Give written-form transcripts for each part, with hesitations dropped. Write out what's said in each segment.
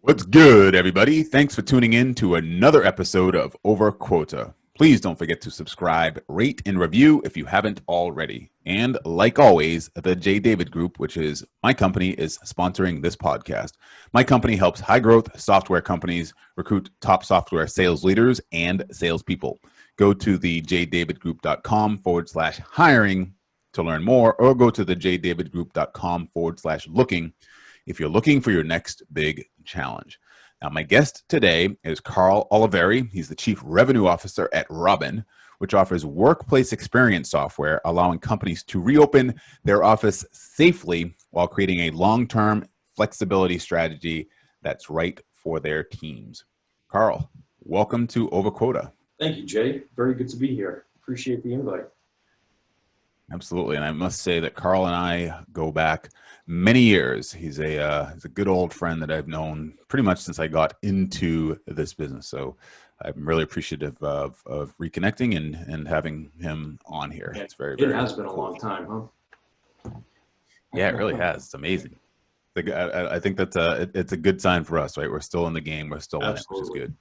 What's good, everybody? Thanks for tuning in to another episode of Over Quota. Please don't forget to subscribe, rate, and review if you haven't already. And like always, the J. David Group, which is my company, is sponsoring this podcast. My company helps high-growth software companies recruit top software sales leaders and salespeople. Go to the jdavidgroup.com/hiring to learn more, or go to the jdavidgroup.com/looking if you're looking for your next big challenge. Now, my guest today is Carl Oliveri. He's the Chief Revenue Officer at Robin, which offers workplace experience software, allowing companies to reopen their office safely while creating a long-term flexibility strategy that's right for their teams. Carl, welcome to Over Quota. Thank you, Jay. Very good to be here. Appreciate the invite. Absolutely, and I must say that Carl and I go back many years. He's a good old friend that I've known pretty much since I got into this business. So I'm really appreciative of reconnecting and having him on here. Yeah, it's very it has been cool. A long time, huh? Yeah, it really has. It's amazing. I think it's a good sign for us, right? We're still in the game. We're still in it, which is good.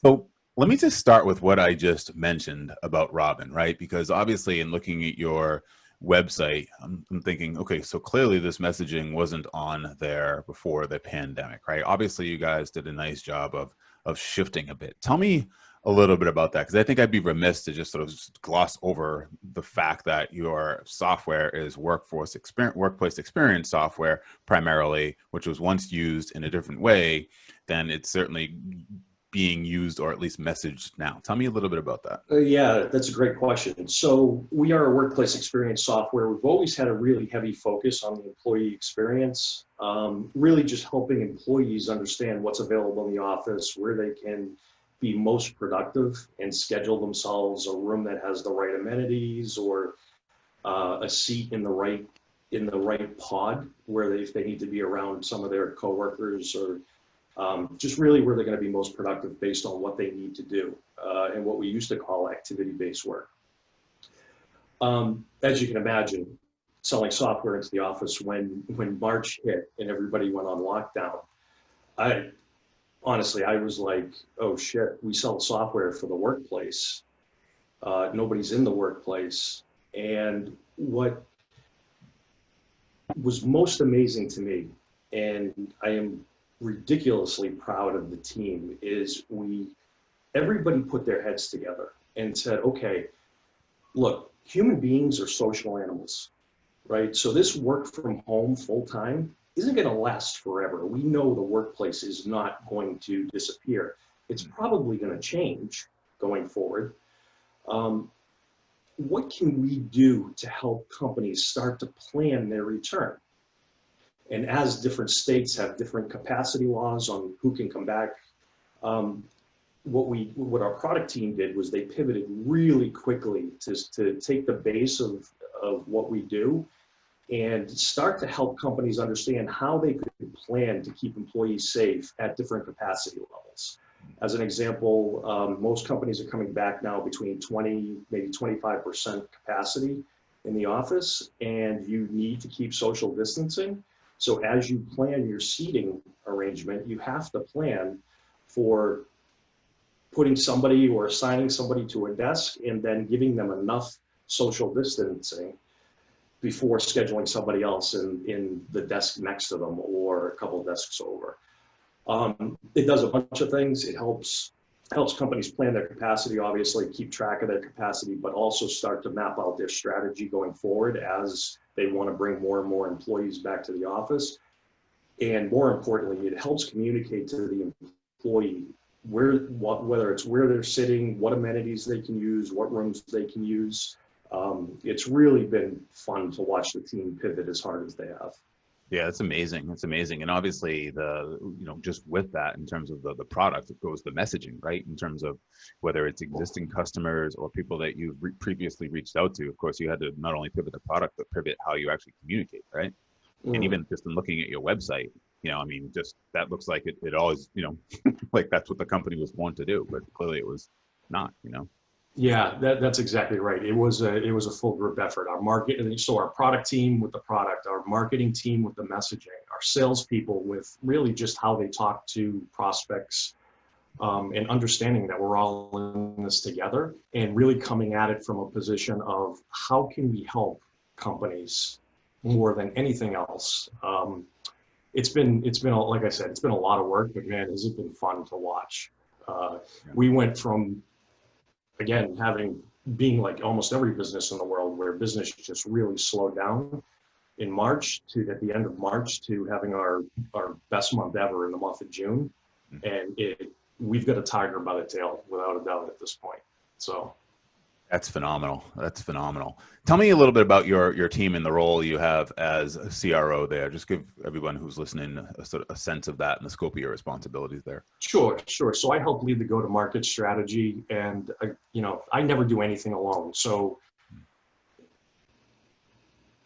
So let me just start with what I just mentioned about Robin, right? Because obviously in looking at your website, I'm thinking, okay, so clearly this messaging wasn't on there before the pandemic, right? Obviously you guys did a nice job of shifting a bit. Tell me a little bit about that, because I think I'd be remiss to just sort of gloss over the fact that your software is workplace experience software primarily, which was once used in a different way than it's certainly being used or at least messaged now. Tell me a little bit about that. Yeah, that's a great question. So we are a workplace experience software. We've always had a really heavy focus on the employee experience, really just helping employees understand what's available in the office, where they can be most productive and schedule themselves a room that has the right amenities or a seat in the right pod where if they need to be around some of their coworkers or just really where they're going to be most productive based on what they need to do and what we used to call activity-based work. As you can imagine, selling software into the office when March hit and everybody went on lockdown, I was like, oh shit, we sell software for the workplace. Nobody's in the workplace. And what was most amazing to me, and I am ridiculously proud of the team, is everybody put their heads together and said, okay, look, human beings are social animals, right? So this work from home full time isn't going to last forever. We know the workplace is not going to disappear. It's probably going to change going forward. What can we do to help companies start to plan their return? And as different states have different capacity laws on who can come back, what our product team did was they pivoted really quickly to take the base of what we do and start to help companies understand how they could plan to keep employees safe at different capacity levels. As an example, most companies are coming back now between 20, maybe 25% capacity in the office, and you need to keep social distancing. So as you plan your seating arrangement, you have to plan for putting somebody or assigning somebody to a desk and then giving them enough social distancing before scheduling somebody else in the desk next to them or a couple of desks over. It does a bunch of things. It helps companies plan their capacity, obviously keep track of their capacity, but also start to map out their strategy going forward as they want to bring more and more employees back to the office. And more importantly, it helps communicate to the employee whether it's where they're sitting, what amenities they can use, what rooms they can use. It's really been fun to watch the team pivot as hard as they have. Yeah, it's amazing. It's amazing. And obviously just with that, in terms of the product, it goes the messaging, right? In terms of whether it's existing customers or people that you've previously reached out to. Of course, you had to not only pivot the product, but pivot how you actually communicate, right? And even just in looking at your website, just that looks like it always, like that's what the company was born to do, but clearly it was not, Yeah, that's exactly right. It was a full group effort. So our product team with the product, our marketing team with the messaging, our salespeople with really just how they talk to prospects, and understanding that we're all in this together, and really coming at it from a position of how can we help companies more than anything else. Like I said, it's been a lot of work, but man, has it been fun to watch. Uh, Yeah. we went from, again, being like almost every business in the world where business just really slowed down in March, to at the end of March, to having our best month ever in the month of June. Mm. And we've got a tiger by the tail without a doubt at this point. So That's phenomenal. That's phenomenal. Tell me a little bit about your team and the role you have as a CRO there. Just give everyone who's listening a sense of that and the scope of your responsibilities there. sure. So I help lead the go-to-market strategy, and I never do anything alone. So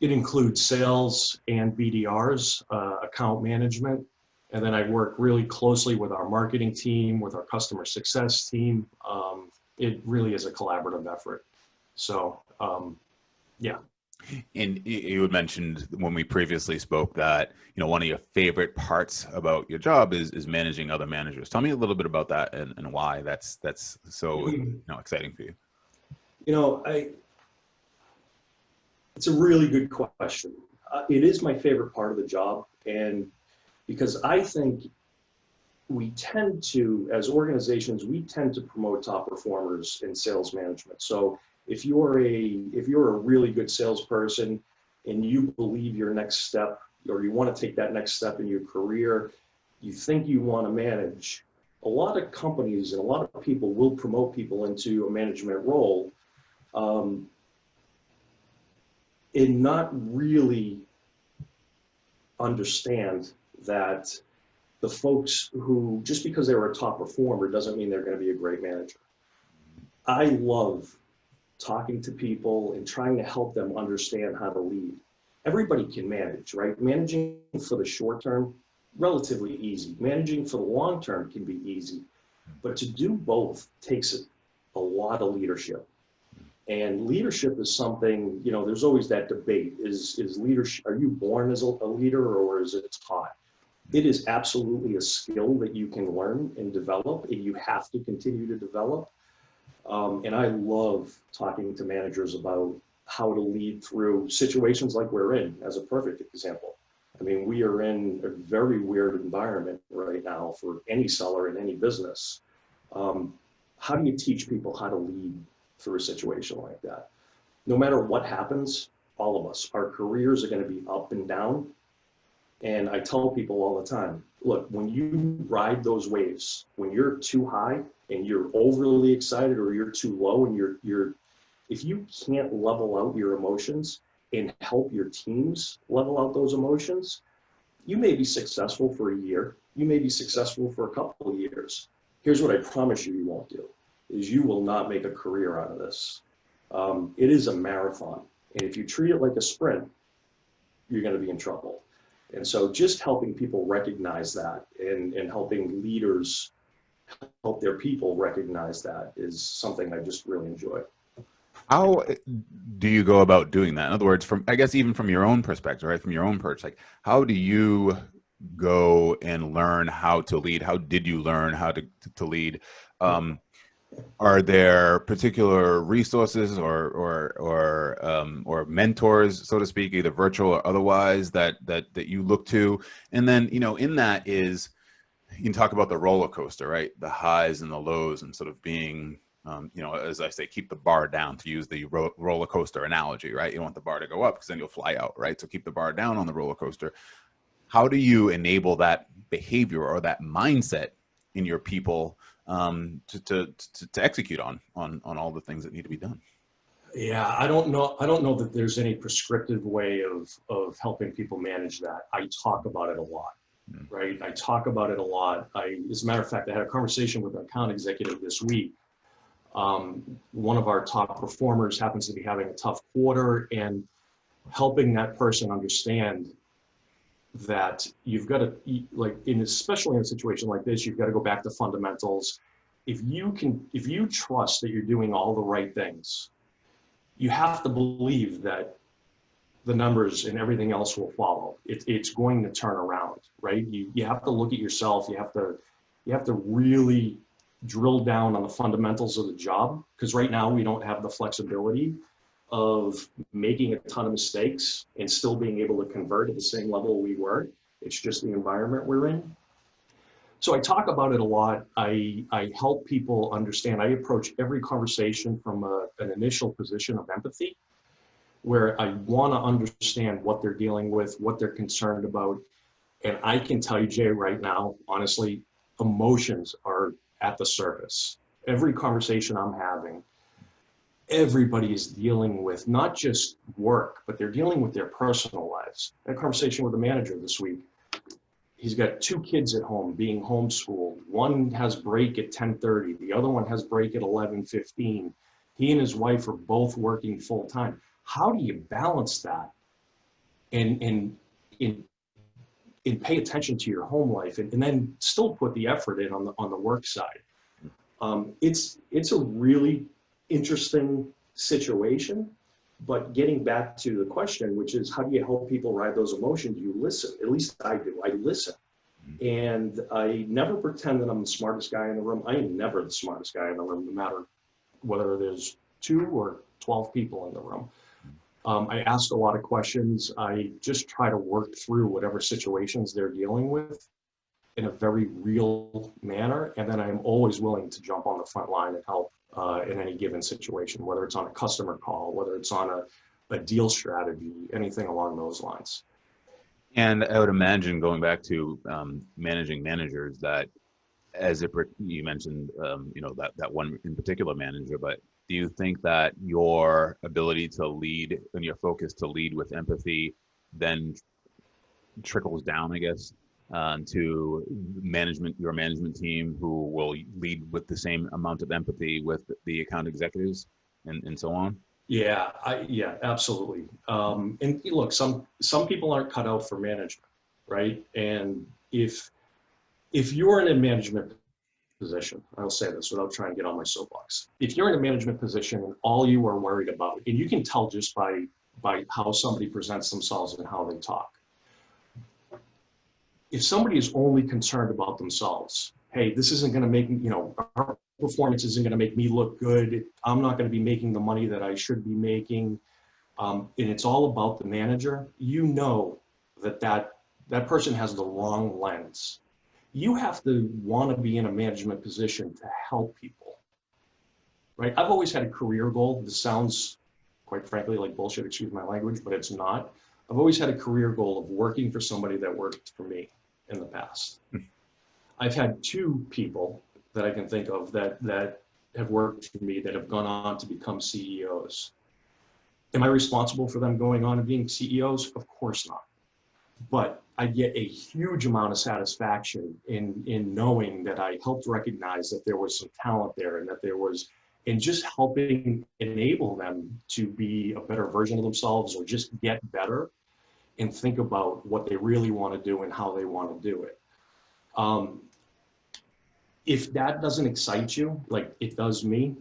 it includes sales and BDRs, account management, and then I work really closely with our marketing team, with our customer success team. It really is a collaborative effort. So yeah. And you had mentioned when we previously spoke that, one of your favorite parts about your job is managing other managers. Tell me a little bit about that and why that's so exciting for you. You know, it's a really good question. It is my favorite part of the job, and because I think we tend to, as organizations, we tend to promote top performers in sales management. So if you're a really good salesperson and you believe your next step, or you want to take that next step in your career, you think you want to manage, a lot of companies and a lot of people will promote people into a management role, and not really understand that the folks who, just because they were a top performer doesn't mean they're going to be a great manager. I love talking to people and trying to help them understand how to lead. Everybody can manage, right? Managing for the short term, relatively easy. Managing for the long term can be easy, but to do both takes a lot of leadership. And leadership is something, there's always that debate. Is leadership, are you born as a leader, or is it taught? It is absolutely a skill that you can learn and develop, and you have to continue to develop. And I love talking to managers about how to lead through situations like we're in, as a perfect example. I mean, we are in a very weird environment right now for any seller in any business. How do you teach people how to lead through a situation like that? No matter what happens, all of us, our careers are going to be up and down. And I tell people all the time, look, when you ride those waves, when you're too high and you're overly excited, or you're too low and if you can't level out your emotions and help your teams level out those emotions, you may be successful for a year. You may be successful for a couple of years. Here's what I promise you won't do, is you will not make a career out of this. It is a marathon. And if you treat it like a sprint, you're going to be in trouble. And so just helping people recognize that, and helping leaders help their people recognize that, is something I just really enjoy. How do you go about doing that? In other words, I guess even from your own perspective, right? From your own perch, like, how do you go and learn how to lead? How did you learn how to lead? Are there particular resources or mentors, so to speak, either virtual or otherwise, that you look to? And then, in that is, you can talk about the roller coaster, right? The highs and the lows, and sort of being, as I say, keep the bar down, to use the roller coaster analogy, right? You don't want the bar to go up because then you'll fly out, right? So keep the bar down on the roller coaster. How do you enable that behavior or that mindset in your people to execute on all the things that need to be done? Yeah, I don't know that there's any prescriptive way of helping people manage that. I talk about it a lot, right? I talk about it a lot. As a matter of fact, I had a conversation with an account executive this week. One of our top performers happens to be having a tough quarter, and helping that person understand that you've got to, especially in a situation like this, you've got to go back to fundamentals. if you trust that you're doing all the right things, you have to believe that the numbers and everything else will follow. It's going to turn around, right? You have to look at yourself. You have to really drill down on the fundamentals of the job, because right now we don't have the flexibility of making a ton of mistakes and still being able to convert at the same level we were. It's just the environment we're in. So I talk about it a lot. I help people understand. I approach every conversation from an initial position of empathy, where I want to understand what they're dealing with, what they're concerned about. And I can tell you, Jay, right now, honestly, emotions are at the surface. Every conversation I'm having, everybody is dealing with not just work, but they're dealing with their personal lives. I had a conversation with a manager this week. He's got 2 kids at home being homeschooled. One has break at 10:30. The other one has break at 11:15. He and his wife are both working full time. How do you balance that and pay attention to your home life and then still put the effort in on the work side? It's a really interesting situation, but getting back to the question, which is how do you help people ride those emotions? You listen. At least I do. I listen. And I never pretend that I'm the smartest guy in the room. I am never the smartest guy in the room, no matter whether there's 2 or 12 people in the room. I ask a lot of questions. I just try to work through whatever situations they're dealing with in a very real manner. And then I'm always willing to jump on the front line and help in any given situation, whether it's on a customer call, whether it's on a deal strategy, anything along those lines. And I would imagine, going back to managing managers, that you mentioned, that one in particular manager, but do you think that your ability to lead and your focus to lead with empathy then trickles down, I guess, to your management team, who will lead with the same amount of empathy with the account executives and so on? Yeah, absolutely. And look, some people aren't cut out for management, right? And if you're in a management position, I'll say this without trying to get on my soapbox. If you're in a management position and all you are worried about, and you can tell just by how somebody presents themselves and how they talk. If somebody is only concerned about themselves, hey, this isn't going to make, our performance isn't going to make me look good. I'm not going to be making the money that I should be making. And it's all about the manager. That person has the wrong lens. You have to want to be in a management position to help people, right? I've always had a career goal. This sounds, quite frankly, like bullshit, excuse my language, but it's not. I've always had a career goal of working for somebody that worked for me in the past. I've had 2 people that I can think of that have worked for me that have gone on to become CEOs. Am I responsible for them going on and being CEOs? Of course not. But I get a huge amount of satisfaction in knowing that I helped recognize that there was some talent there and just helping enable them to be a better version of themselves, or just get better and think about what they really want to do and how they want to do it. If that doesn't excite you, like it does me,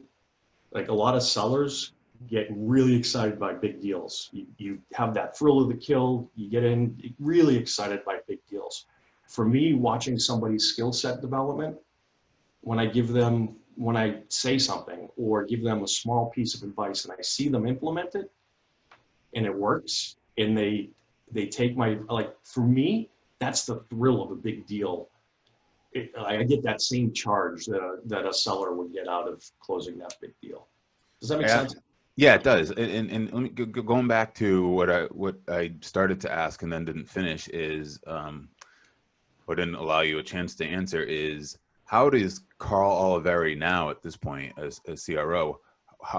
like a lot of sellers get really excited by big deals. You have that thrill of the kill, you get in really excited by big deals. For me, watching somebody's skill set development, when I say something or give them a small piece of advice and I see them implement it and it works, and they take for me, that's the thrill of a big deal. I get that same charge that a seller would get out of closing that big deal. Does that make sense? Yeah, it does. And let me going back to what I started to ask and then didn't finish is, or didn't allow you a chance to answer, is how does Carl Oliveri now at this point as CRO,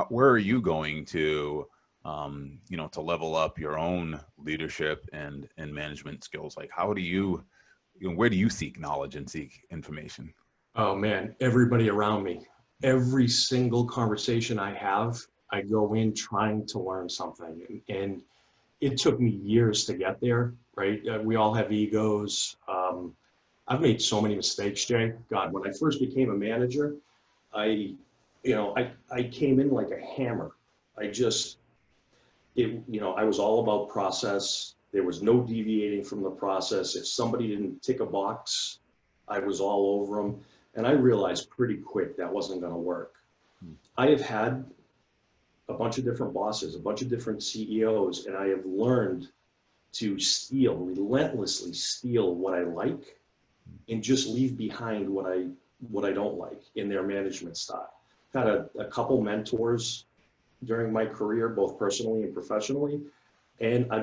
where are you going to, to level up your own leadership and management skills? Like, how do you, where do you seek knowledge and seek information? Oh man, everybody around me. Every single conversation I have, I go in trying to learn something. And it took me years to get there, right? We all have egos. I've made so many mistakes, Jay. God, when I first became a manager, I, I came in like a hammer. I was all about process. There was no deviating from the process. If somebody didn't tick a box, I was all over them. And I realized pretty quick that wasn't going to work. I have had a bunch of different bosses, a bunch of different CEOs, and I have learned to relentlessly steal what I like and just leave behind what I don't like in their management style. I've had a couple mentors during my career, both personally and professionally, and I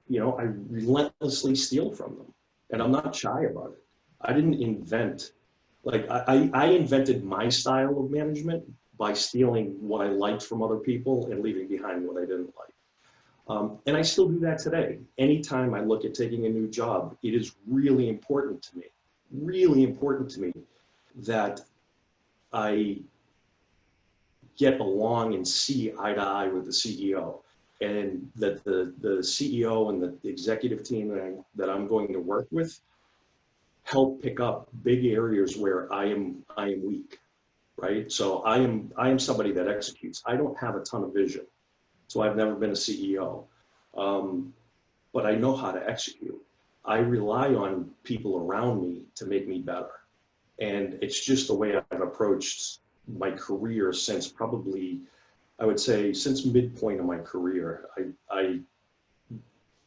relentlessly steal from them, and I'm not shy about it. I didn't invent, I invented my style of management by stealing what I liked from other people and leaving behind what I didn't like. And I still do that today. Anytime I look at taking a new job, it is really important to me that I get along and see eye to eye with the CEO, and that the CEO and the executive team that I'm going to work with help pick up big areas where I am weak, right? So I am somebody that executes. I don't have a ton of vision, so I've never been a CEO, but I know how to execute. I rely on people around me to make me better, and it's just the way I've approached my career since probably, I would say, since midpoint of my career. I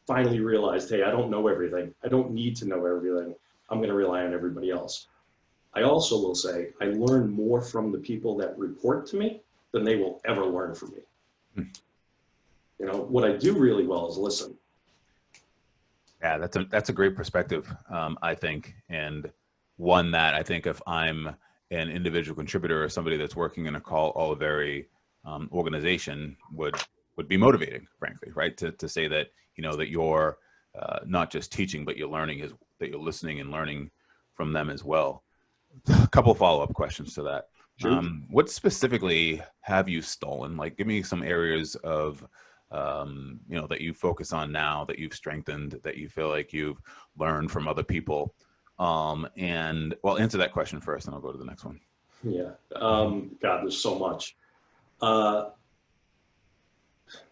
finally realized, hey, I don't know everything. I don't need to know everything. I'm going to rely on everybody else. I also will say I learn more from the people that report to me than they will ever learn from me. What I do really well is listen. Yeah, that's a great perspective, I think, and one that I think if I'm an individual contributor or somebody that's working in a Carl Oliveri organization would be motivating, frankly, right? To say that, that you're not just teaching, but you're learning, that you're listening and learning from them as well. A couple follow-up questions to that. Sure. What specifically have you stolen? Like, give me some areas of, that you focus on now, that you've strengthened, that you feel like you've learned from other people. And well, answer that question first, and I'll go to the next one. Yeah. God, there's so much.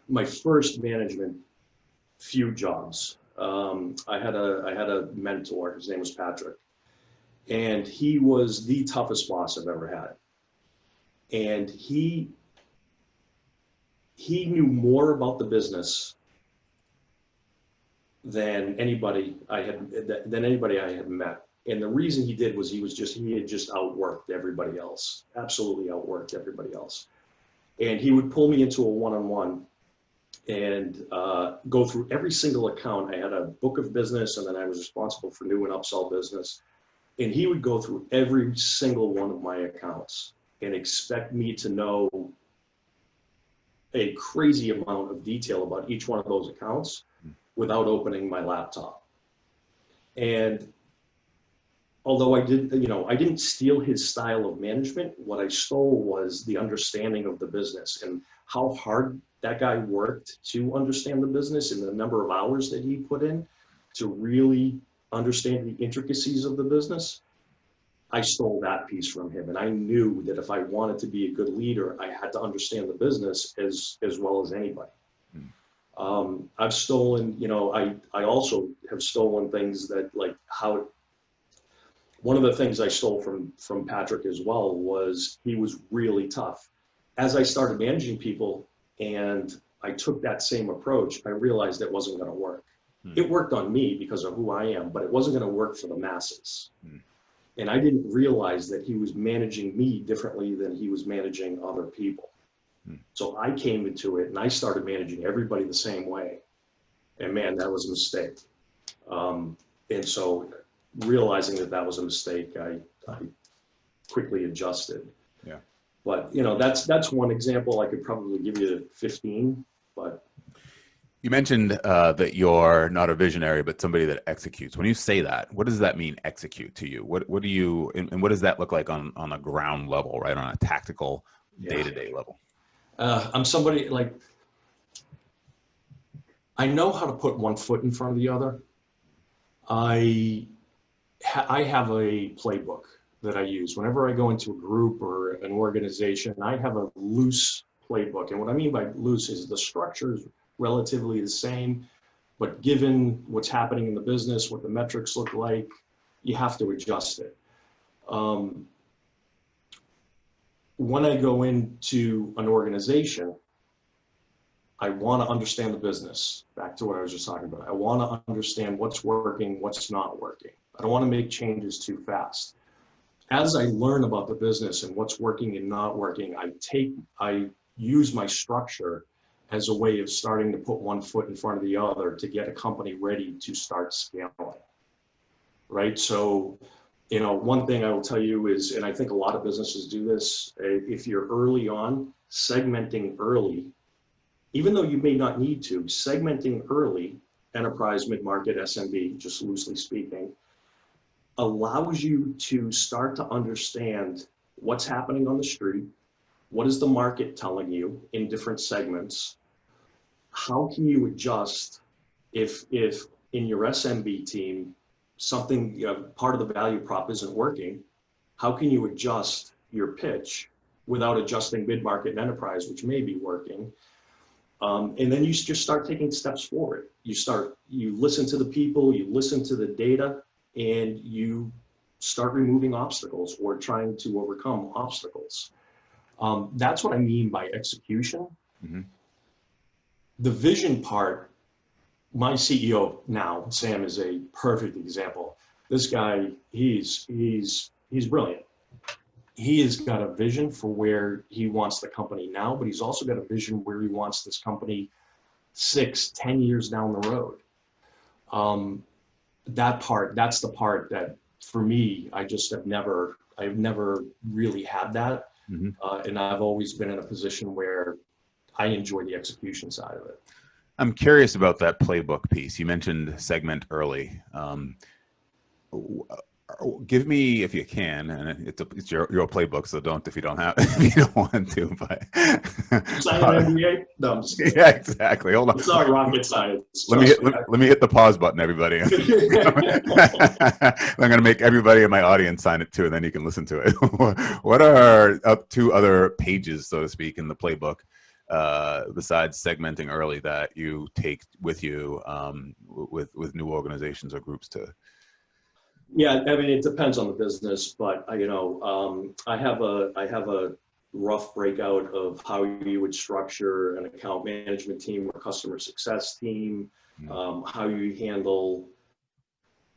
My first management few jobs, I had a mentor. His name was Patrick, and he was the toughest boss I've ever had. And he knew more about the business than anybody I had met. And the reason he did was he had just outworked everybody else, absolutely outworked everybody else. And he would pull me into a one-on-one and go through every single account. I had a book of business, and then I was responsible for new and upsell business. And he would go through every single one of my accounts and expect me to know a crazy amount of detail about each one of those accounts without opening my laptop. And although I didn't steal his style of management, what I stole was the understanding of the business and how hard that guy worked to understand the business and the number of hours that he put in to really understand the intricacies of the business. I stole that piece from him, and I knew that if I wanted to be a good leader, I had to understand the business as well as anybody. I've stolen, I also have stolen things that, like, one of the things I stole from Patrick as well was he was really tough. As I started managing people and I took that same approach, I realized it wasn't going to work. It worked on me because of who I am, but it wasn't going to work for the masses. And I didn't realize that he was managing me differently than he was managing other people. So I came into it and I started managing everybody the same way. And man, that was a mistake. And so realizing that was a mistake, I quickly adjusted. Yeah. But that's one example. I could probably give you 15, but. You mentioned that you're not a visionary, but somebody that executes. When you say that, what does that mean, execute, to you? What do you, and what does that look like on a ground level, right? On a tactical, day-to-day level? I'm somebody, like, I know how to put one foot in front of the other. I have a playbook. that I use. Whenever I go into a group or an organization, I have a loose playbook. And what I mean by loose is the structure is relatively the same, but given what's happening in the business, what the metrics look like, you have to adjust it. When I go into an organization, I want to understand the business. Back to what I was just talking about. I want to understand what's working, what's not working. I don't want to make changes too fast. As I learn about the business and what's working and not working, I use my structure as a way of starting to put one foot in front of the other to get a company ready to start scaling, right? So, you know, one thing I will tell you is, and I think a lot of businesses do this, if you're early on, segmenting early, even though you may not need to, segmenting early, enterprise, mid-market, SMB, just loosely speaking, allows you to start to understand what's happening on the street, what is the market telling you in different segments, how can you adjust if in your SMB team, something, you know, part of the value prop isn't working, how can you adjust your pitch without adjusting mid-market and enterprise, which may be working? And then you just start taking steps forward. You listen to the people, you listen to the data, and you start removing obstacles or trying to overcome obstacles. That's what I mean by execution. Mm-hmm. The vision part, my CEO now, Sam, is a perfect example. This guy, he's brilliant. He has got a vision for where he wants the company now, but he's also got a vision where he wants this company 6-10 years down the road. That's the part that for me, I've never really had that. Mm-hmm. And I've always been in a position where I enjoy the execution side of it. I'm curious about that playbook piece. You mentioned segment early. Give me, if you can, and it's your playbook, so don't if you don't have if you don't want to. But sign an NDA? No, I'm just kidding. Yeah, exactly. Hold on. It's not rocket science. Let me hit the pause button, everybody. I'm going to make everybody in my audience sign it too, and then you can listen to it. What are up two other pages, so to speak, in the playbook, besides segmenting early, that you take with you with new organizations or groups to? Yeah, I mean, it depends on the business, but I have a rough breakout of how you would structure an account management team or customer success team, how you handle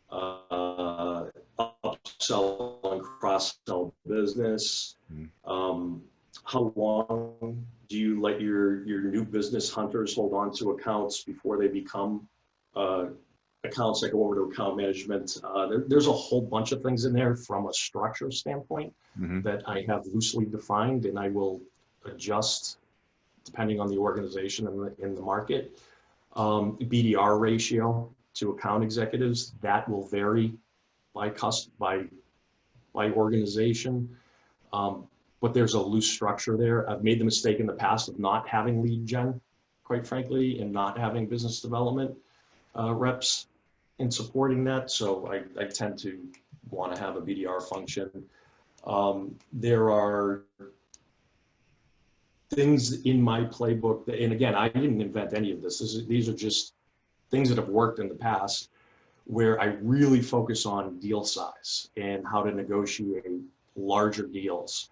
upsell and cross-sell business. How long do you let your new business hunters hold on to accounts before they become accounts that go over to account management? There's a whole bunch of things in there from a structure standpoint that I have loosely defined, and I will adjust depending on the organization and in the market. BDR ratio to account executives, that will vary by organization. But there's a loose structure there. I've made the mistake in the past of not having lead gen, quite frankly, and not having business development reps in supporting that. So I tend to want to have a BDR function. There are things in my playbook that, and again, I didn't invent any of this. These are just things that have worked in the past, where I really focus on deal size and how to negotiate larger deals.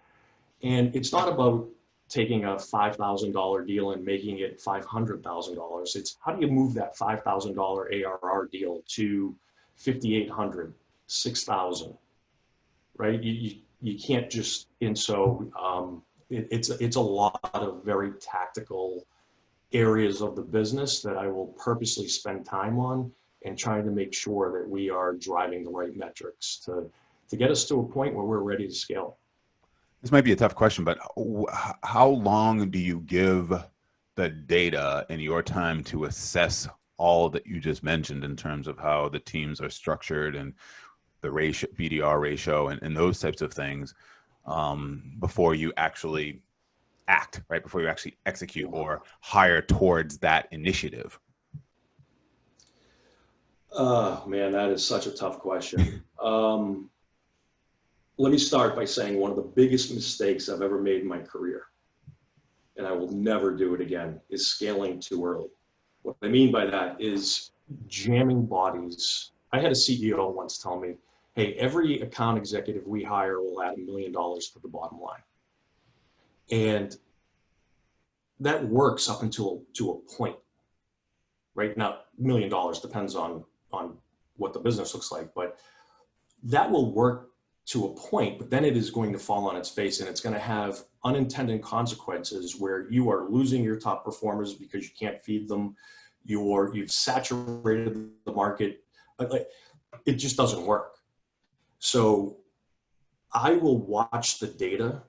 And it's not about taking a $5,000 deal and making it $500,000. It's how do you move that $5,000 ARR deal to $5,800, $6,000, right? You can't just, and so it's a lot of very tactical areas of the business that I will purposely spend time on and trying to make sure that we are driving the right metrics to get us to a point where we're ready to scale. This might be a tough question, but how long do you give the data and your time to assess all that you just mentioned in terms of how the teams are structured and the ratio, BDR ratio, and those types of things before you actually act, right? Before you actually execute or hire towards that initiative? Oh man, that is such a tough question. let me start by saying one of the biggest mistakes I've ever made in my career, and I will never do it again, is scaling too early. What I mean by that is jamming bodies. I had a CEO once tell me, hey, every account executive we hire will add $1 million to the bottom line. And that works up until to a point, right? Now, $1 million depends on what the business looks like, but that will work to a point, but then it is going to fall on its face, and it's going to have unintended consequences where you are losing your top performers because you can't feed them. You've saturated the market. Like, it just doesn't work. So I will watch the data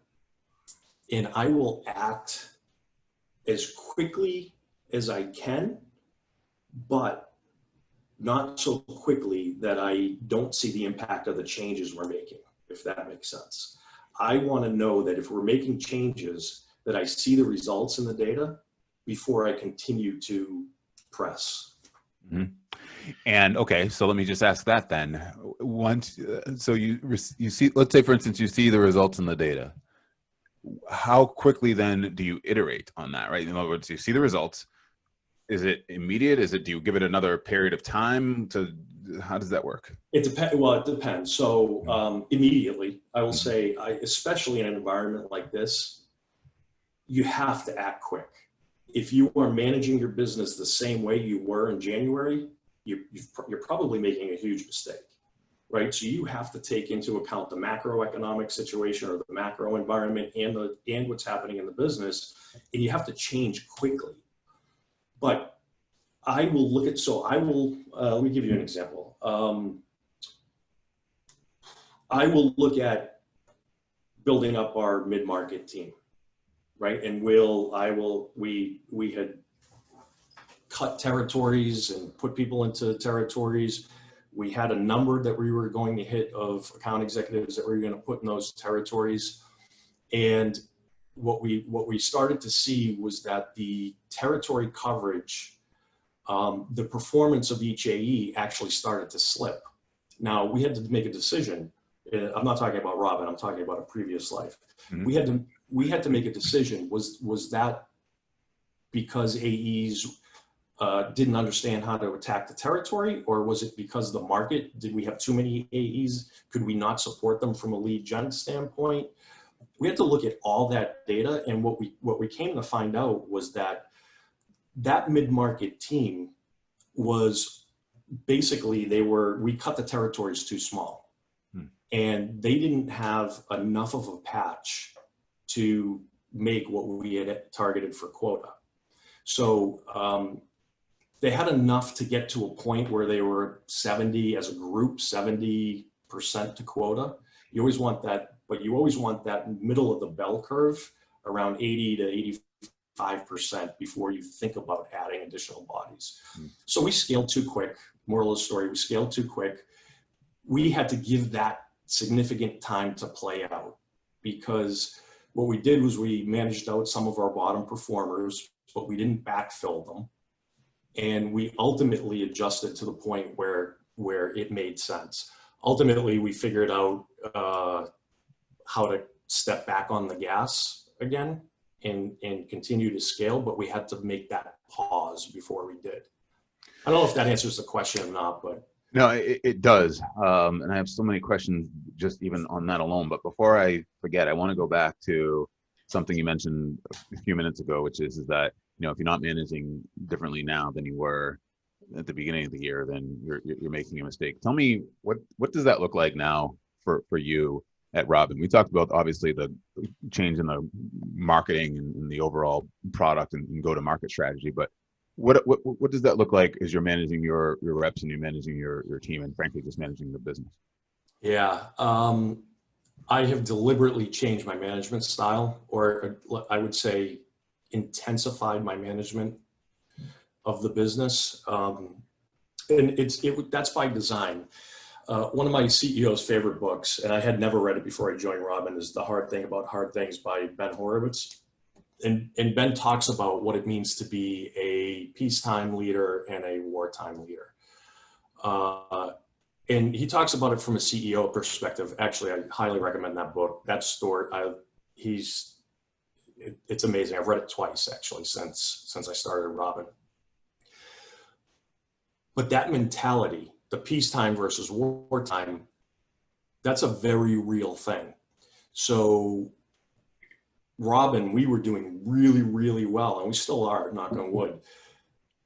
and I will act as quickly as I can, but not so quickly that I don't see the impact of the changes we're making, if that makes sense. I want to know that if we're making changes, that I see the results in the data before I continue to press. Mm-hmm. And okay, so let me just ask that then. Once, so you see, let's say for instance, you see the results in the data. How quickly then do you iterate on that, right? In other words, you see the results. Is it immediate? Do you give it another period of time how does that work? It depends. Well, it depends. So immediately, I will say, especially in an environment like this, you have to act quick. If you are managing your business the same way you were in January, you're probably making a huge mistake, right? So you have to take into account the macroeconomic situation or the macro environment and what's happening in the business, and you have to change quickly. But I will look at, let me give you an example. I will look at building up our mid-market team, right? And we had cut territories and put people into territories. We had a number that we were going to hit of account executives that we were going to put in those territories. And what we started to see was that the territory coverage, the performance of each AE actually started to slip. Now, we had to make a decision. I'm not talking about Robin, I'm talking about a previous life. Mm-hmm. We had to make a decision. Was that because AEs didn't understand how to attack the territory, or was it because the market? Did we have too many AEs? Could we not support them from a lead gen standpoint? We had to look at all that data, and what we came to find out was that mid-market team was basically, we cut the territories too small, and they didn't have enough of a patch to make what we had targeted for quota. So they had enough to get to a point where they were 70 as a group, 70% to quota. You always want that, but you always want that middle of the bell curve around 80 to 85% before you think about adding additional bodies. So we scaled too quick. Moral of the story, we scaled too quick. We had to give that significant time to play out, because what we did was we managed out some of our bottom performers, but we didn't backfill them. And we ultimately adjusted to the point where it made sense. Ultimately, we figured out how to step back on the gas again and continue to scale, but we had to make that pause before we did. I don't know if that answers the question or not, but. No, it does. And I have so many questions just even on that alone. But before I forget, I want to go back to something you mentioned a few minutes ago, which is that, if you're not managing differently now than you were at the beginning of the year, then you're making a mistake. Tell me, what does that look like now for you at Robin? We talked about obviously the change in the marketing and the overall product and go-to-market strategy, but what does that look like as you're managing your reps and you're managing your team and frankly just managing the business? Yeah, I have deliberately changed my management style, or I would say intensified my management of the business. And that's by design. One of my CEO's favorite books, and I had never read it before I joined Robin, is The Hard Thing About Hard Things by Ben Horowitz. And Ben talks about what it means to be a peacetime leader and a wartime leader. And he talks about it from a CEO perspective. Actually, I highly recommend that book. That story, it's amazing. I've read it twice actually since I started Robin. But that mentality, the peacetime versus wartime, that's a very real thing. So Robin, we were doing really, really well, and we still are, knock on wood.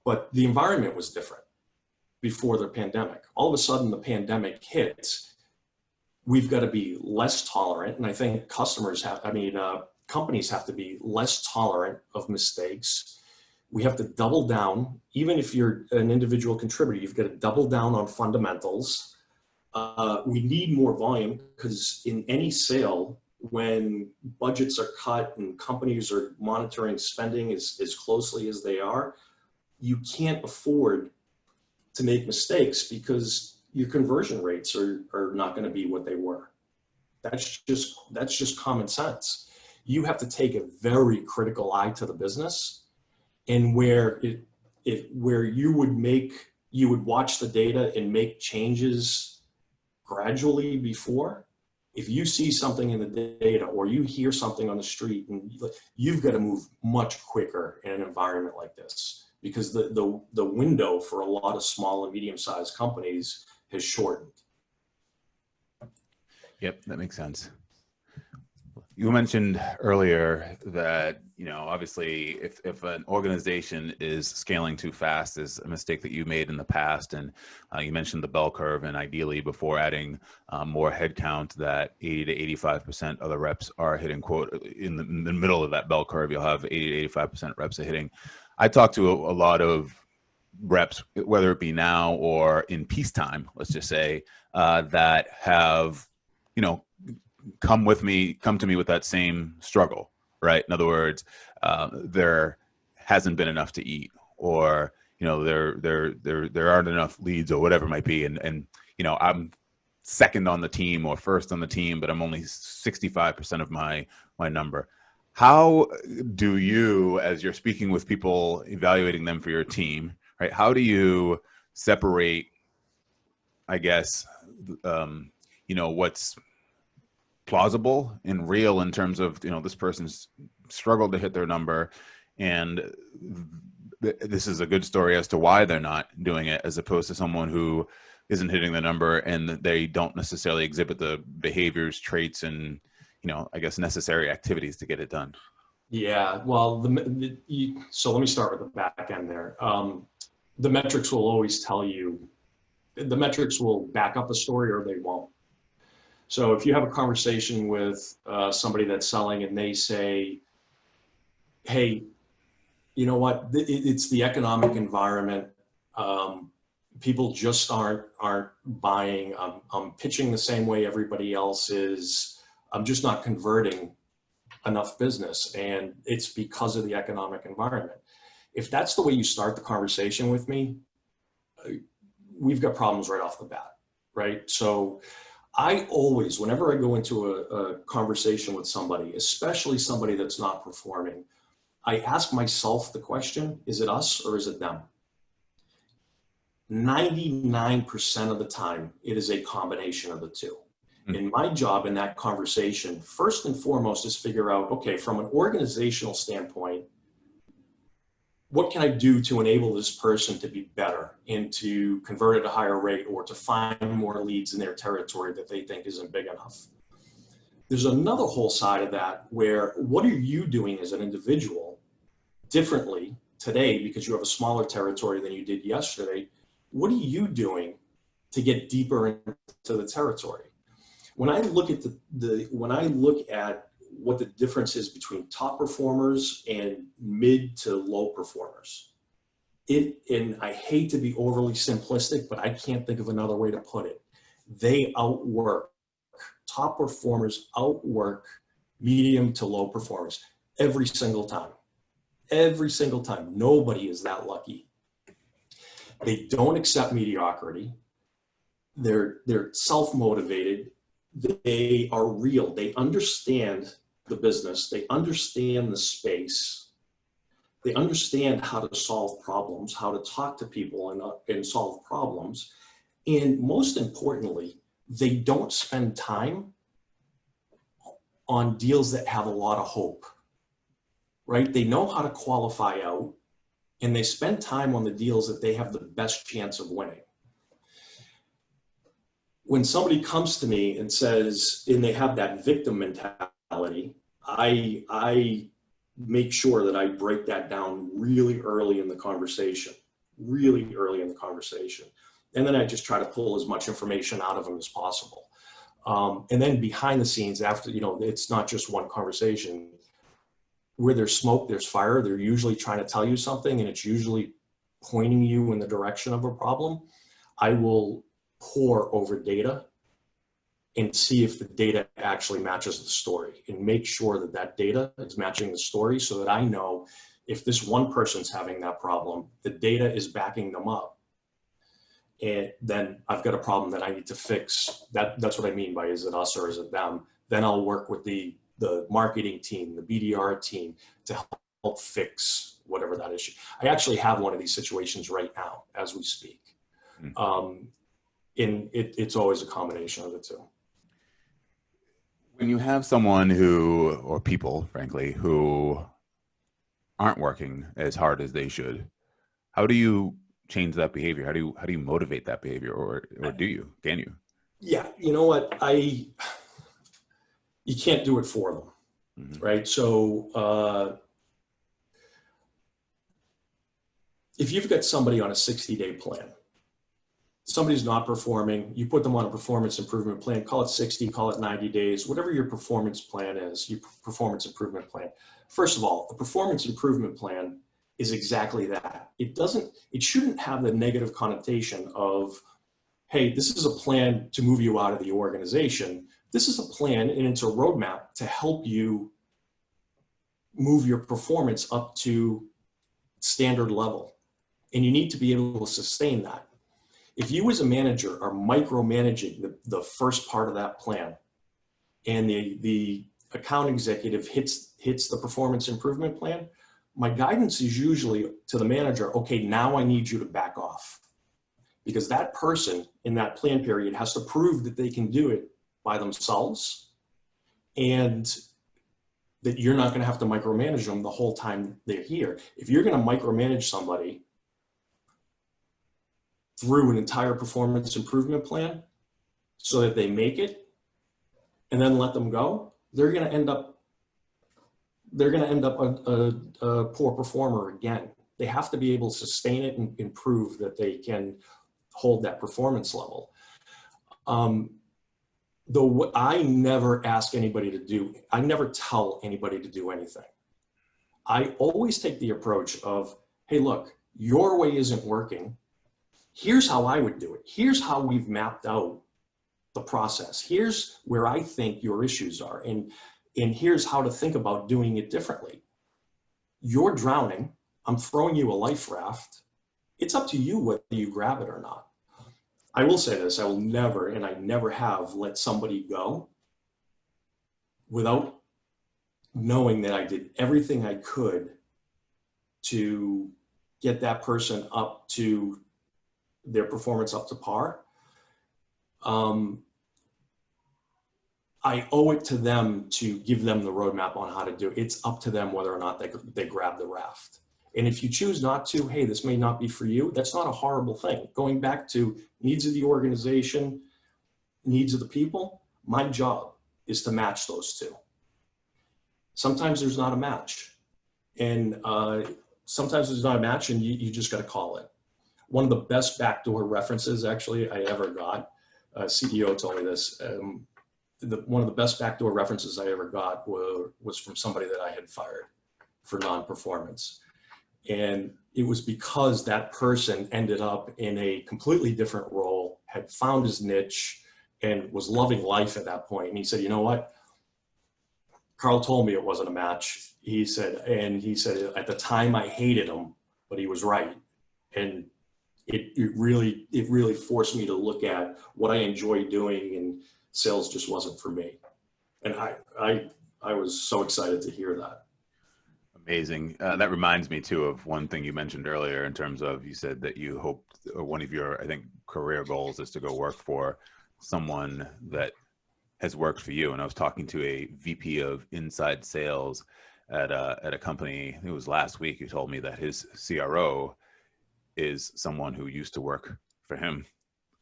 But the environment was different before the pandemic. All of a sudden, the pandemic hits. We've got to be less tolerant, and I think companies have to be less tolerant of mistakes. We have to double down. Even if you're an individual contributor, you've got to double down on fundamentals. We need more volume, because in any sale, when budgets are cut and companies are monitoring spending as closely as they are, you can't afford to make mistakes, because your conversion rates are not going to be what they were. That's just common sense. You have to take a very critical eye to the business, and where you would watch the data and make changes gradually before. If you see something in the data or you hear something on the street, and you've got to move much quicker in an environment like this, because the window for a lot of small and medium-sized companies has shortened. Yep, that makes sense. You mentioned earlier that, obviously if an organization is scaling too fast is a mistake that you made in the past. And you mentioned the bell curve, and ideally before adding more headcount, that 80 to 85% of the reps are hitting quote in the middle of that bell curve. You'll have 80 to 85% reps are hitting. I talk to a lot of reps, whether it be now or in peacetime, let's just say, that have, come to me with that same struggle, right? In other words, there hasn't been enough to eat, or, there aren't enough leads, or whatever it might be. And I'm second on the team or first on the team, but I'm only 65% of my number. How do you, as you're speaking with people, evaluating them for your team, right? How do you separate, I guess, what's plausible and real in terms of, this person's struggled to hit their number, and this is a good story as to why they're not doing it, as opposed to someone who isn't hitting the number and they don't necessarily exhibit the behaviors, traits, and, I guess necessary activities to get it done. Yeah, well, so let me start with the back end there. The metrics will always tell you, the metrics will back up a story or they won't. So if you have a conversation with somebody that's selling and they say, hey, you know what, it's the economic environment. People just aren't buying. I'm pitching the same way everybody else is. I'm just not converting enough business, and it's because of the economic environment. If that's the way you start the conversation with me, we've got problems right off the bat, right? So I always, whenever I go into a conversation with somebody, especially somebody that's not performing, I ask myself the question, is it us or is it them? 99% of the time, it is a combination of the two. And my job in that conversation, first and foremost, is figure out, okay, from an organizational standpoint, what can I do to enable this person to be better and to convert at a higher rate, or to find more leads in their territory that they think isn't big enough? There's another whole side of that where, what are you doing as an individual differently today because you have a smaller territory than you did yesterday? What are you doing to get deeper into the territory? When I look at what the difference is between top performers and mid to low performers, and I hate to be overly simplistic, but I can't think of another way to put it. They outwork, top performers outwork medium to low performers every single time. Every single time. Nobody is that lucky. They don't accept mediocrity. They're self-motivated. They are real. They understand the business. They understand the space. They understand how to solve problems, how to talk to people and solve problems. And most importantly, they don't spend time on deals that have a lot of hope, right? They know how to qualify out, and they spend time on the deals that they have the best chance of winning. When somebody comes to me and says, and they have that victim mentality, I make sure that I break that down really early in the conversation, And then I just try to pull as much information out of them as possible. And then behind the scenes, after, it's not just one conversation. Where there's smoke, there's fire. They're usually trying to tell you something, and it's usually pointing you in the direction of a problem. I will pore over data and see if the data actually matches the story, and make sure that that data is matching the story, so that I know if this one person's having that problem, the data is backing them up. And then I've got a problem that I need to fix. That's what I mean by, is it us or is it them? Then I'll work with the marketing team, the BDR team, to help fix whatever that issue. I actually have one of these situations right now as we speak. And it's always a combination of the two. When you have someone who, or people, frankly, who aren't working as hard as they should, how do you change that behavior? How do you motivate that behavior, or can you? Yeah, you know what? You can't do it for them, right? So if you've got somebody on a 60-day plan, somebody's not performing, you put them on a performance improvement plan, call it 60, call it 90 days, whatever your performance plan is, your performance improvement plan. First of all, the performance improvement plan is exactly that. It shouldn't have the negative connotation of, hey, this is a plan to move you out of the organization. This is a plan, and it's a roadmap to help you move your performance up to standard level. And you need to be able to sustain that. If you as a manager are micromanaging the first part of that plan, and the account executive hits the performance improvement plan, my guidance is usually to the manager, okay, now I need you to back off. Because that person in that plan period has to prove that they can do it by themselves, and that you're not going to have to micromanage them the whole time they're here. If you're going to micromanage somebody through an entire performance improvement plan so that they make it and then let them go, they're going to end up a poor performer again. They have to be able to sustain it and prove that they can hold that performance level. Though I never ask anybody to do, I never tell anybody to do anything. I always take the approach of, hey, look, your way isn't working. Here's how I would do it. Here's how we've mapped out the process. Here's where I think your issues are. And here's how to think about doing it differently. You're drowning. I'm throwing you a life raft. It's up to you whether you grab it or not. I will say this, I will never, and I never have, let somebody go without knowing that I did everything I could to get that person up to their performance up to par. I owe it to them to give them the roadmap on how to do it. It's up to them whether or not they grab the raft. And if you choose not to, hey, this may not be for you, that's not a horrible thing. Going back to needs of the organization, needs of the people, my job is to match those two. Sometimes there's not a match. And sometimes there's not a match, and you just got to call it. One of the best backdoor references, actually, I ever got, CEO told me this, one of the best backdoor references I ever got was from somebody that I had fired for non-performance. And it was because that person ended up in a completely different role, had found his niche, and was loving life at that point. And he said, you know what? Carl told me it wasn't a match. He said, at the time I hated him, but he was right. And it really forced me to look at what I enjoy doing, and sales just wasn't for me. And I was so excited to hear that. Amazing. That reminds me too of one thing you mentioned earlier in terms of, you said that you hoped, or one of your, I think, career goals is to go work for someone that has worked for you. And I was talking to a VP of inside sales at a company, it was last week, who told me that his CRO is someone who used to work for him.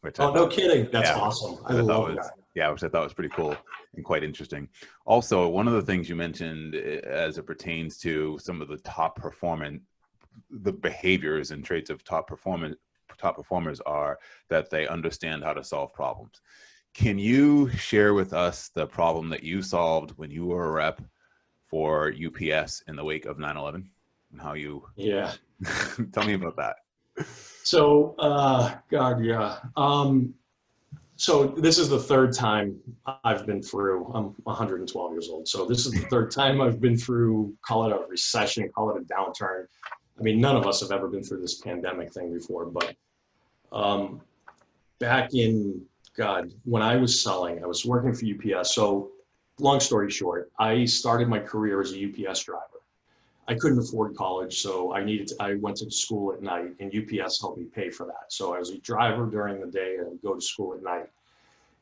Which Oh, no kidding. That's yeah, awesome. I love that. Yeah, which I thought was pretty cool and quite interesting. Also, one of the things you mentioned as it pertains to some of the the behaviors and traits of top performers are that they understand how to solve problems. Can you share with us the problem that you solved when you were a rep for UPS in the wake of 9/11 and how you, Yeah. tell me about that. So, God, yeah. So this is the third time I've been through, I'm 112 years old. So this is the third time I've been through, call it a recession, call it a downturn. I mean, none of us have ever been through this pandemic thing before, but back in, God, when I was selling, I was working for UPS. So long story short, I started my career as a UPS driver. I couldn't afford college, so I went to school at night, and UPS helped me pay for that. So I was a driver during the day and go to school at night.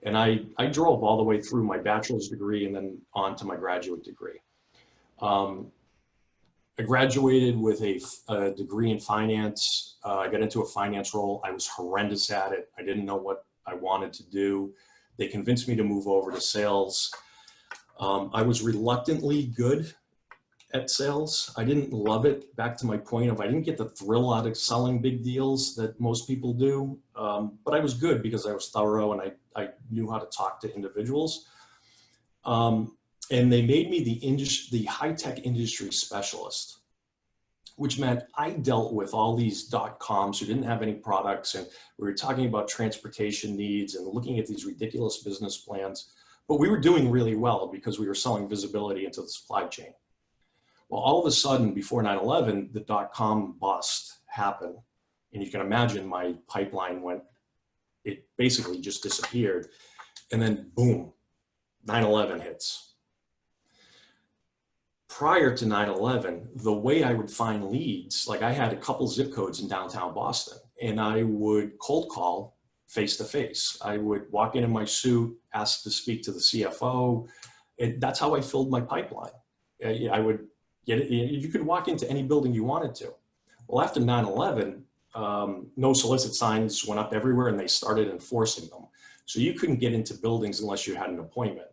And I drove all the way through my bachelor's degree and then on to my graduate degree. I graduated with a degree in finance. I got into a finance role. I was horrendous at it. I didn't know what I wanted to do. They convinced me to move over to sales. I was reluctantly good at sales. I didn't love it. Back to my point of, I didn't get the thrill out of selling big deals that most people do. But I was good because I was thorough and I knew how to talk to individuals. And they made me the high-tech industry specialist, which meant I dealt with all these .coms who didn't have any products. And we were talking about transportation needs and looking at these ridiculous business plans. But we were doing really well because we were selling visibility into the supply chain. Well, all of a sudden, before 9/11, the .com bust happened. And you can imagine my pipeline it basically just disappeared. And then boom, 9/11 hits. Prior to 9/11, the way I would find leads, like I had a couple zip codes in downtown Boston, and I would cold call face to face. I would walk in my suit, ask to speak to the CFO. And that's how I filled my pipeline. I would get it. You could walk into any building you wanted to. Well, after 9/11, no solicit signs went up everywhere and they started enforcing them. So you couldn't get into buildings unless you had an appointment.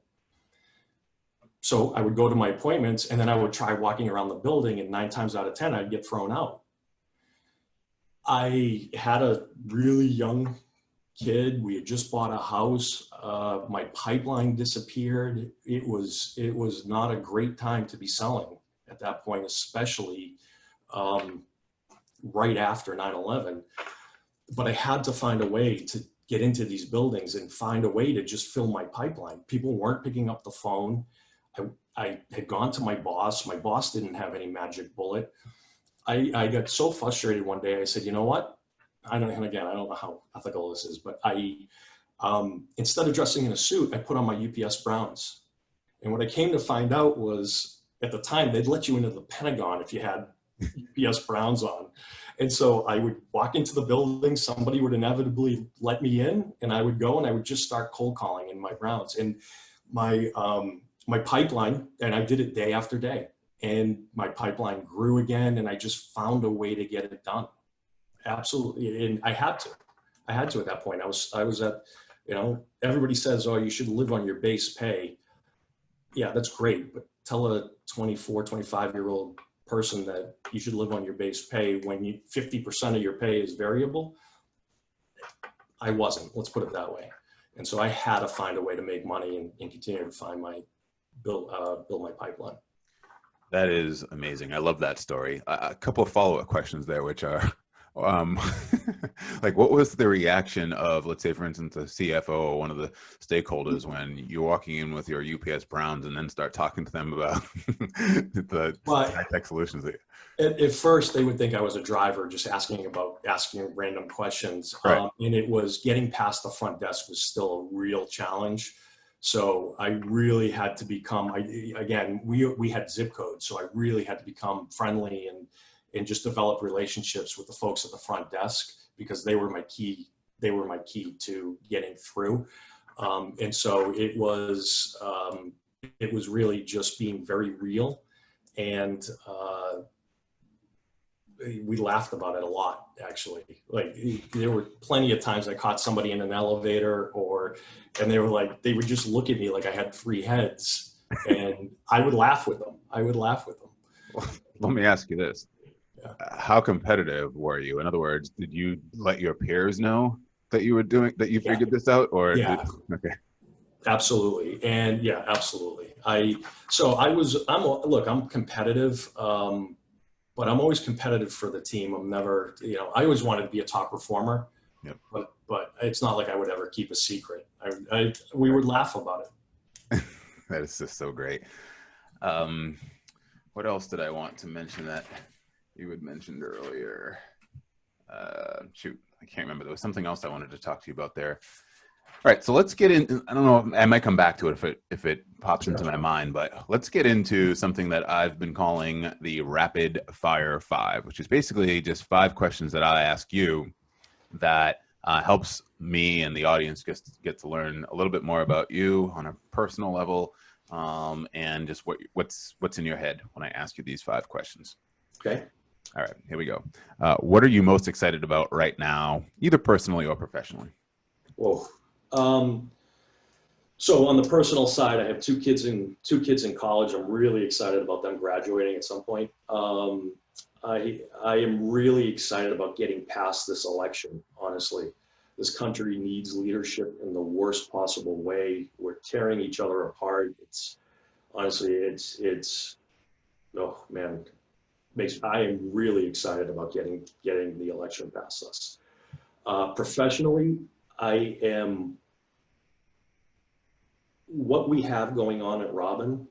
So I would go to my appointments and then I would try walking around the building, and 9 times out of 10, I'd get thrown out. I had a really young kid. We had just bought a house. My pipeline disappeared. It was not a great time to be selling at that point, especially right after 9/11. But I had to find a way to get into these buildings and find a way to just fill my pipeline. People weren't picking up the phone. I had gone to my boss. My boss didn't have any magic bullet. I got so frustrated one day. I said, you know what? I don't know how ethical this is, but instead of dressing in a suit, I put on my UPS Browns. And what I came to find out was, at the time, they'd let you into the Pentagon if you had UPS Browns on. And so I would walk into the building, somebody would inevitably let me in, and I would go and I would just start cold calling in my Browns. And my pipeline, and I did it day after day, and my pipeline grew again, and I just found a way to get it done. Absolutely. And I had to at that point. I was at, everybody says, oh, you should live on your base pay. Yeah, that's great. But tell a 24, 25-year-old person that you should live on your base pay when 50% of your pay is variable. I wasn't, let's put it that way. And so I had to find a way to make money and continue to find build my pipeline. That is amazing. I love that story. A couple of follow-up questions there, which are, like, what was the reaction of, let's say, for instance, the CFO or one of the stakeholders when you're walking in with your UPS Browns and then start talking to them about the high-tech solutions? At first, they would think I was a driver just asking random questions. Right. And it was getting past the front desk was still a real challenge. So I really had to become, again, we had zip codes. So I really had to become friendly and just develop relationships with the folks at the front desk, because they were my key to getting through. And so it was really just being very real. And we laughed about it a lot, actually. Like, there were plenty of times I caught somebody in an elevator, and they would just look at me like I had 3 heads, and I would laugh with them. Let me ask you this. Yeah. How competitive were you? In other words, did you let your peers know that you figured this out, or? Yeah. Okay. Absolutely. And yeah, absolutely. I'm competitive, but I'm always competitive for the team. I'm never, I always wanted to be a top performer. Yep. But it's not like I would ever keep a secret. We would laugh about it. That is just so great. What else did I want to mention that you had mentioned earlier? Shoot, I can't remember. There was something else I wanted to talk to you about there. All right, so let's get in. I don't know, I might come back to it if it pops into my mind, but let's get into something that I've been calling the Rapid Fire 5, which is basically just 5 questions that I ask you that helps me and the audience just get to learn a little bit more about you on a personal level, and just what's in your head when I ask you these 5 questions. Okay. All right, here we go. What are you most excited about right now, either personally or professionally? Whoa. So on the personal side, I have 2 kids in college. I'm really excited about them graduating at some point. I am really excited about getting past this election. Honestly, this country needs leadership in the worst possible way. We're tearing each other apart. Oh man, I am really excited about getting the election past us. Professionally, I am, what we have going on at Robin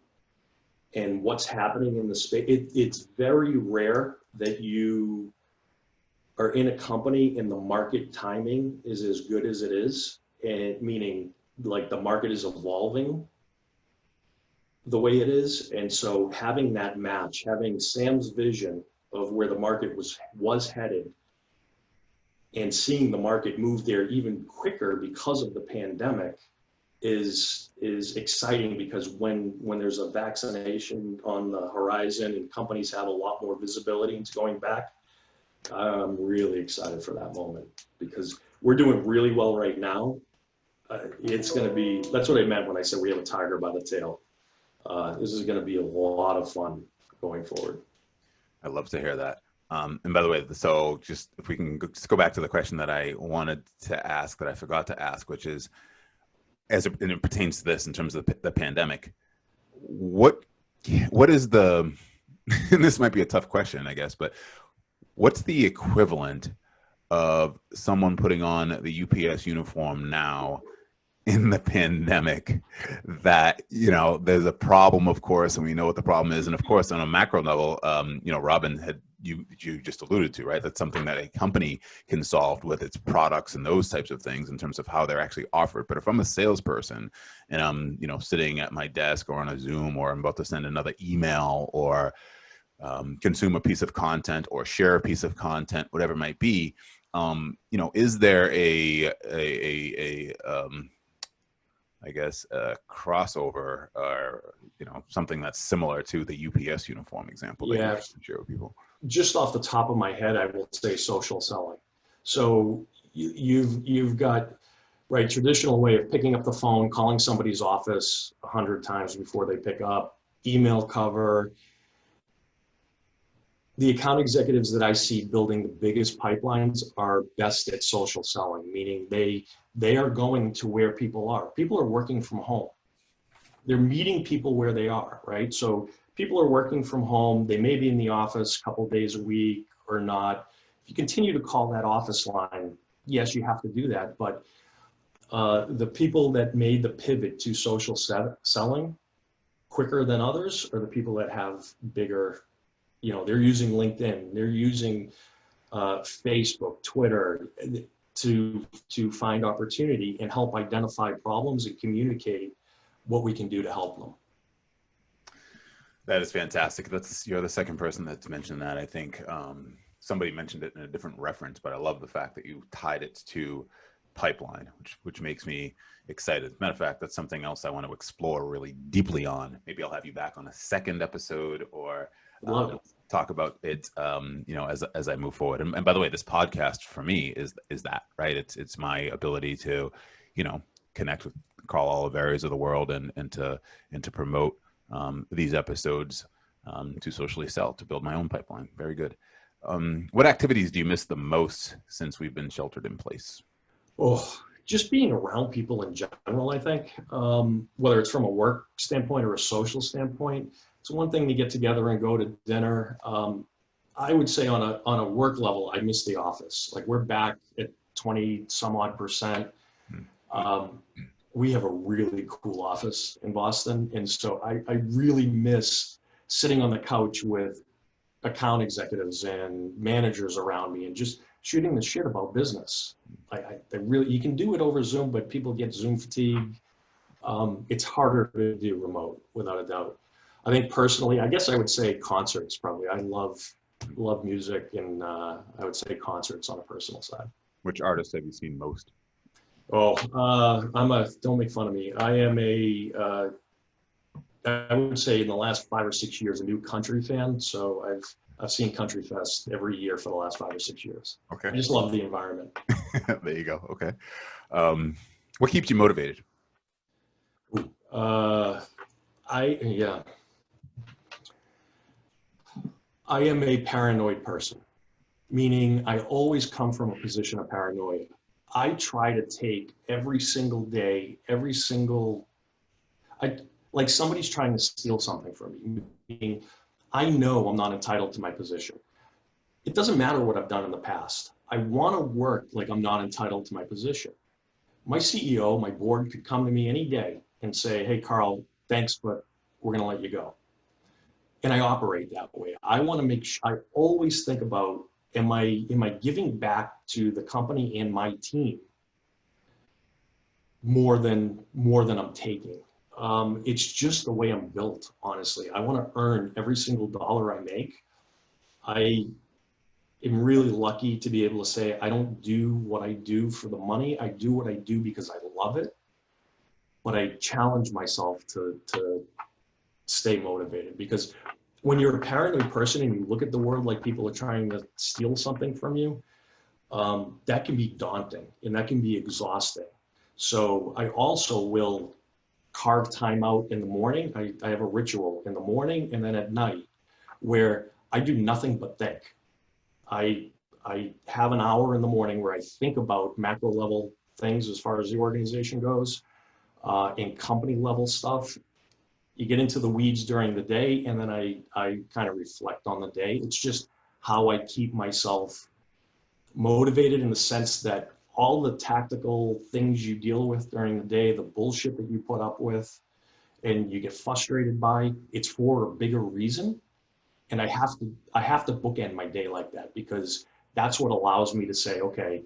and what's happening in the space, it's very rare that you are in a company and the market timing is as good as it is, and meaning like the market is evolving the way it is. And so having that match, having Sam's vision of where the market was headed, and seeing the market move there even quicker because of the pandemic is exciting, because when there's a vaccination on the horizon and companies have a lot more visibility into going back, I'm really excited for that moment, because we're doing really well right now. It's going to be, that's what I meant when I said we have a tiger by the tail. This is going to be a lot of fun going forward. I love to hear that. And by the way, so just if we can just go back to the question that I wanted to ask that I forgot to ask, which is, and it pertains to this in terms of the pandemic, what is the, and this might be a tough question, I guess, but what's the equivalent of someone putting on the UPS uniform now in the pandemic that, there's a problem, of course, and we know what the problem is. And of course, on a macro level, Robin you just alluded to, right? That's something that a company can solve with its products and those types of things in terms of how they're actually offered. But if I'm a salesperson and I'm, sitting at my desk or on a Zoom, or I'm about to send another email or consume a piece of content or share a piece of content, whatever it might be, is there a crossover or, something that's similar to the UPS uniform example that you can share with people? Just off the top of my head, I will say social selling. So you've got, right, traditional way of picking up the phone, calling somebody's office 100 times before they pick up, email cover. The account executives that I see building the biggest pipelines are best at social selling, meaning they are going to where people are. People are working from home. They're meeting people where they are, right? So people are working from home. They may be in the office a couple of days a week or not. If you continue to call that office line, yes, you have to do that. But the people that made the pivot to social selling quicker than others are the people that have bigger, they're using LinkedIn, they're using Facebook, Twitter to find opportunity and help identify problems and communicate what we can do to help them. That is fantastic. You're the second person that's mentioned that. I think somebody mentioned it in a different reference, but I love the fact that you tied it to pipeline, which makes me excited. As a matter of fact, that's something else I want to explore really deeply on. Maybe I'll have you back on a second episode, or talk about it, as I move forward. And by the way, this podcast for me is that, right? It's my ability to, connect with Carl Oliveris of the world and to promote these episodes to socially sell, to build my own pipeline. Very good. What activities do you miss the most since we've been sheltered in place? Oh, just being around people in general, I think, whether it's from a work standpoint or a social standpoint. It's one thing to get together and go to dinner. I would say on a work level, I miss the office. Like, we're back at 20 some odd %. We have a really cool office in Boston. And so I really miss sitting on the couch with account executives and managers around me and just shooting the shit about business. You can do it over Zoom, but people get Zoom fatigue. It's harder to do remote, without a doubt. I think personally, I guess I would say concerts probably. I love music, and I would say concerts on a personal side. Which artists have you seen most? Oh, don't make fun of me. I am I would say in the last 5 or 6 years, a new country fan. So I've seen Country Fest every year for the last 5 or 6 years. Okay. I just love the environment. There you go. Okay. What keeps you motivated? I am a paranoid person, meaning I always come from a position of paranoia. I try to take every single day, like somebody's trying to steal something from me, meaning I know I'm not entitled to my position. It doesn't matter what I've done in the past. I want to work like I'm not entitled to my position. My CEO, my board could come to me any day and say, hey, Carl, thanks, but we're going to let you go. And I operate that way. I want to make sure, I always think about, am I giving back to the company and my team more than I'm taking? It's just the way I'm built, honestly. I want to earn every single dollar I make. I am really lucky to be able to say, I don't do what I do for the money. I do what I do because I love it. But I challenge myself to stay motivated, because when you're a paranoid person and you look at the world like people are trying to steal something from you, that can be daunting and that can be exhausting. So I also will carve time out in the morning. I have a ritual in the morning and then at night where I do nothing but think. I have an hour in the morning where I think about macro level things as far as the organization goes, and company level stuff. You get into the weeds during the day, and then I kind of reflect on the day. It's just how I keep myself motivated, in the sense that all the tactical things you deal with during the day, the bullshit that you put up with and you get frustrated by, it's for a bigger reason. And I have to bookend my day like that, because that's what allows me to say, okay,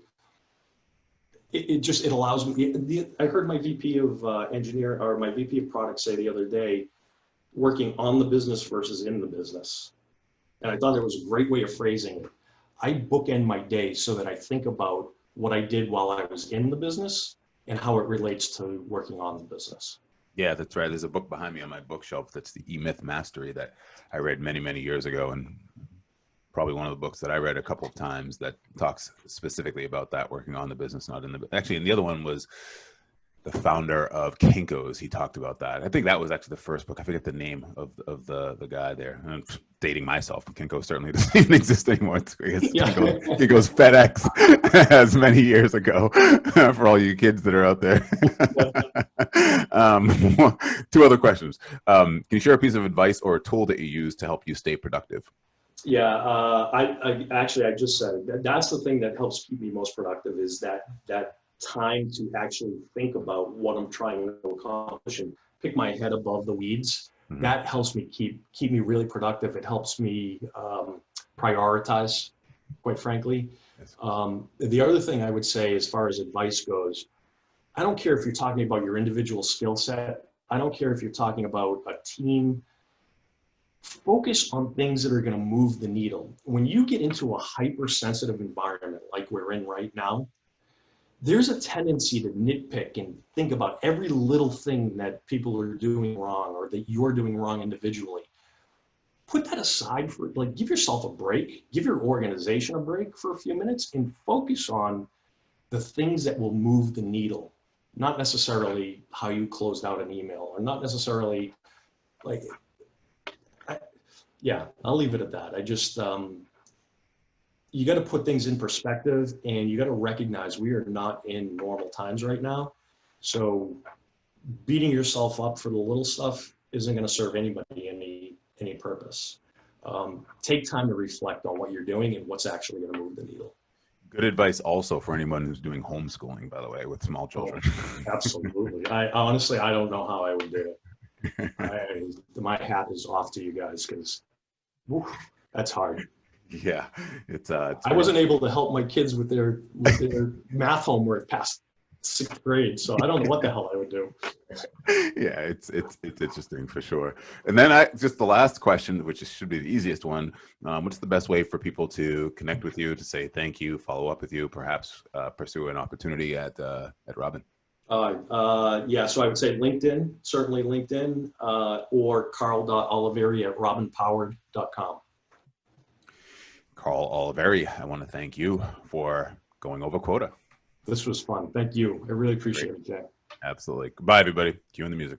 it allows me. I heard my VP of my VP of product say the other day, working on the business versus in the business. And I thought it was a great way of phrasing it. I bookend my day so that I think about what I did while I was in the business and how it relates to working on the business. Yeah, that's right. There's a book behind me on my bookshelf that's the E-Myth Mastery that I read many, many years ago, and probably one of the books that I read a couple of times that talks specifically about that, working on the business, not in the, actually, and the other one was the founder of Kinko's. He talked about that. I think that was actually the first book. I forget the name of the guy there. I'm dating myself. Kinko certainly doesn't even exist anymore. Kinko's FedEx as many years ago, for all you kids that are out there. 2 other questions. Can you share a piece of advice or a tool that you use to help you stay productive? Yeah, I just said it. That's the thing that helps keep me most productive, is that time to actually think about what I'm trying to accomplish and pick my head above the weeds. Mm-hmm. That helps me keep me really productive. It helps me prioritize, quite frankly. Yes. The other thing I would say, as far as advice goes, I don't care if you're talking about your individual skill set I don't care if you're talking about a team. Focus on things that are going to move the needle. When you get into a hypersensitive environment like we're in right now, there's a tendency to nitpick and think about every little thing that people are doing wrong or that you're doing wrong individually. Put that aside for, like, give yourself a break, give your organization a break for a few minutes and focus on the things that will move the needle, not necessarily how you closed out an email or not necessarily like, yeah, I'll leave it at that. I just, you got to put things in perspective and you got to recognize we are not in normal times right now. So beating yourself up for the little stuff isn't going to serve anybody any purpose. Take time to reflect on what you're doing and what's actually going to move the needle. Good advice also for anyone who's doing homeschooling, by the way, with small children. Oh, absolutely. I honestly, I don't know how I would do it. My hat is off to you guys because that's hard. Yeah, it's I wasn't able to help my kids with their math homework past 6th grade, so I don't know what the hell I would do. Yeah, it's interesting for sure. And then just the last question, which should be the easiest one. What's the best way for people to connect with you, to say thank you, follow up with you, perhaps pursue an opportunity at Robin? Yeah, so I would say LinkedIn, certainly LinkedIn, or carl.oliveri at robinpowered.com. Carl Oliveri, I want to thank you for going over quota. This was fun. Thank you. I really appreciate it, Jay. Absolutely. Goodbye, everybody. Cue in the music.